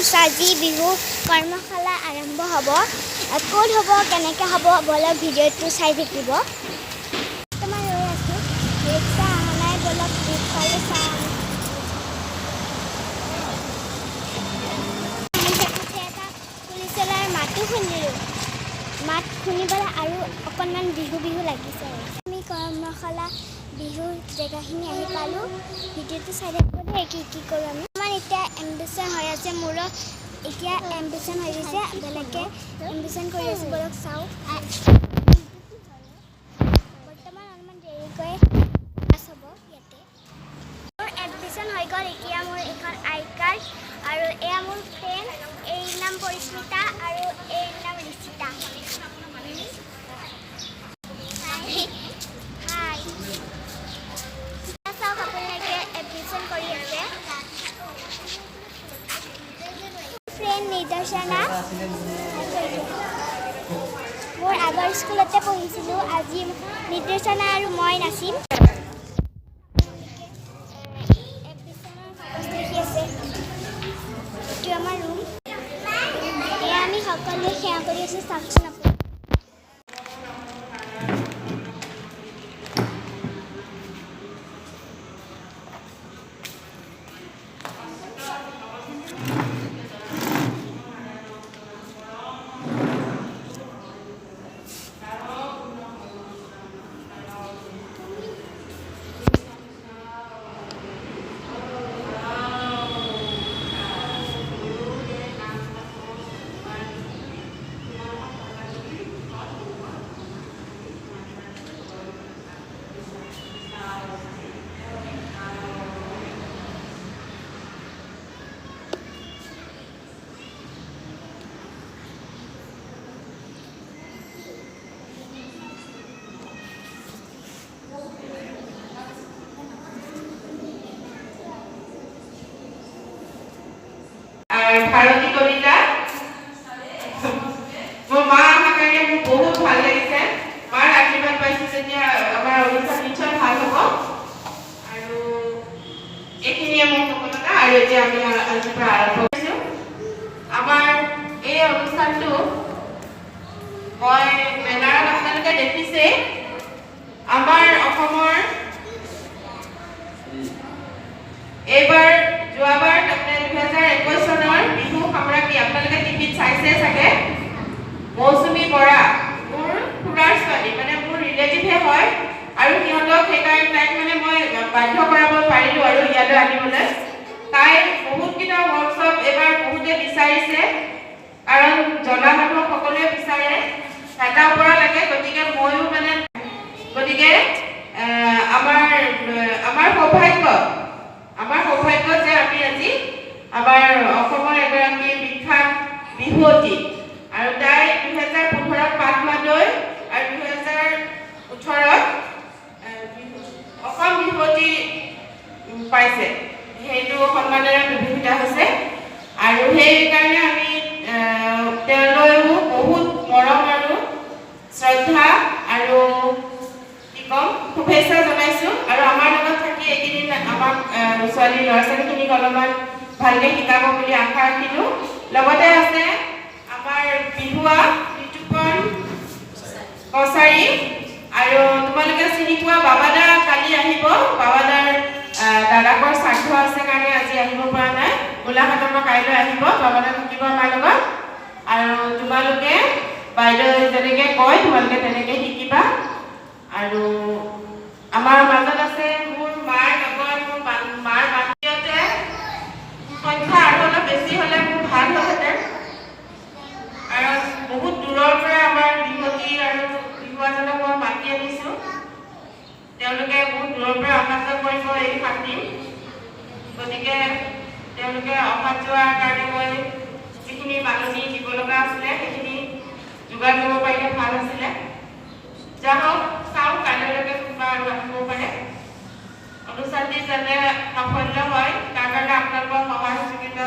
আজি বিহু কৰ্মশালা আৰম্ভ হ'ব। ক'ত হ'ব কেনেকৈ হ'ব বলক ভিডিঅ'টো চাই থাকিব। বৰ্তমান ৰৈ আছোঁ, ৰিক্সা অহা নাই, বলক পিছফালে চাওঁ। এটা পুলিচৰ মাতো শুনিলোঁ, মাত শুনিবলৈ আৰু অকণমান বিহু বিহু লাগিছে। আমি কৰ্মশালা বিহু জেগাখিনি আহি পালোঁ। ভিডিঅ'টো চাই থাকিব দেই, কি কৰোঁ আমি। আমাৰ এতিয়া এম্বিশ্যন হৈ আছে, মোৰো এতিয়া এম্বিশ্যন হৈ গৈছে, বেলেগকৈ এম্বিশ্যন কৰি আছোঁ, বলক চাওঁ। বৰ্তমান অলপমান দেৰিকৈ ক্লাছ হ'ব ইয়াতে। মোৰ এডমিশ্যন হৈ গ'ল, এতিয়া মোৰ এখন আই কাৰ্ড আৰু এয়া মোৰ ফ্ৰেণ্ড, এইৰ নাম পৰিস্মিতা আৰু এইৰ নাম ৰিচিতা। নিদৰ্শনা মোৰ আগৰ স্কুলতে পঢ়িছিলোঁ, আজি নিদৰ্শনা আৰু মই নাচিম। এইটো আমাৰ ৰুম, এয়া আমি সকলোৱে সেৱা কৰি আছোঁ, চাওকচোন আপুনি। ভাৰতী কলিতা মোৰ মা অহাৰ কাৰণে মোৰ বহুত ভাল লাগিছে। মাৰ আশীৰ্বাদ পাইছোঁ যেতিয়া আমাৰ অনুষ্ঠান নিশ্চয় ভাল হ'ব। আৰু এইখিনিয়ে মোৰ সফলতা। আৰু এতিয়া আমি আজিৰ পৰা আৰম্ভ কৰিছোঁ আমাৰ এই অনুষ্ঠানটো। মই বেনাৰত আপোনালোকে দেখিছে আমাৰ অসমৰ এইবাৰ যোৱাবাৰ 2021 চনৰ বিহু সামৰাজ্ঞী আপোনালোকে টিভিত চাইছে চাগে। মৌচুমী বৰা মোৰ খুৰাৰ ছোৱালী, মানে মোৰ ৰিলেটিভহে হয়, আৰু সিহঁতক সেইকাৰণে তাইক মানে মই বাধ্য কৰাব পাৰিলোঁ আৰু ইয়ালৈ আনিবলৈ। তাইৰ বহুতকেইটা ৱৰ্কশ্বপ এইবাৰ বহুতে বিচাৰিছে, কাৰণ জনা মানুহ সকলোৱে বিচাৰে, এটা ওপৰা লাগে। গতিকে ময়ো মানে গতিকে আমাৰ সৌভাগ্য যে আমি আজি আমাৰ অসমৰ এগৰাকী বিখ্যাত বিহুৱতী, আৰু তাই 2015ত পাটমাদৈ আৰু 2018ত অসম বিহুৱতী পাইছে। সেইটো সন্মানেৰে বিভূষিত হৈছে। আৰু সেইকাৰণে আমি তেওঁলৈও বহুত মৰম আৰু শ্ৰদ্ধা আৰু কি ক'ম শুভেচ্ছা জনাইছোঁ। আৰু আমাৰ লগত থাকি এইকেইদিন আমাক ছোৱালী ল'ৰা ছোৱালীখিনিক অলপমান ভালকৈ শিকাব বুলি আশা ৰাখিলোঁ। লগতে আছে আমাৰ বিহুৱা ঋতুপন কছাৰী, আৰু তোমালোকে চিনি পোৱা বাবাদা কালি আহিব। বাবাদাৰ দাদাকৰ শ্ৰাদ্ধ আছে কাৰণে আজি আহিব পৰা নাই। গোলাঘাটৰ পৰা কাইলৈ আহিব, বাবাদা থাকিব আমাৰ লগত। আৰু তোমালোকে বাইদেউ যেনেকৈ কয় তোমালোকে তেনেকৈ শিকিবা। আৰু আমাৰ মাজত আছে মোৰ মাৰ লগত মোৰ মাৰ বাহিৰতে সংখ্যা আৰু অলপ বেছি হ'লে মোৰ ভাল হ'লহেঁতেন, কাৰণ বহুত দূৰৰ পৰা আমাৰ বিহুৱতী আৰু বিহুৱাজনক মই মাতি আনিছোঁ। তেওঁলোকে বহুত দূৰৰ পৰা অহা যোৱা কৰিব এই 7 দিন। গতিকে তেওঁলোকে অহা যোৱাৰ কাৰণে মই যিখিনি মাননি দিব লগা আছিলে সেইখিনি যোগাৰ কৰিব পাৰিলে ভাল আছিলে। যা হওক চাওঁ, কাইলৈলৈকে কোনোবা আৰু আহিব পাৰে। অনুষ্ঠানটি যাতে সাফল্য হয় তাৰ কাৰণে আপোনালোকৰ সহায় সহযোগিতা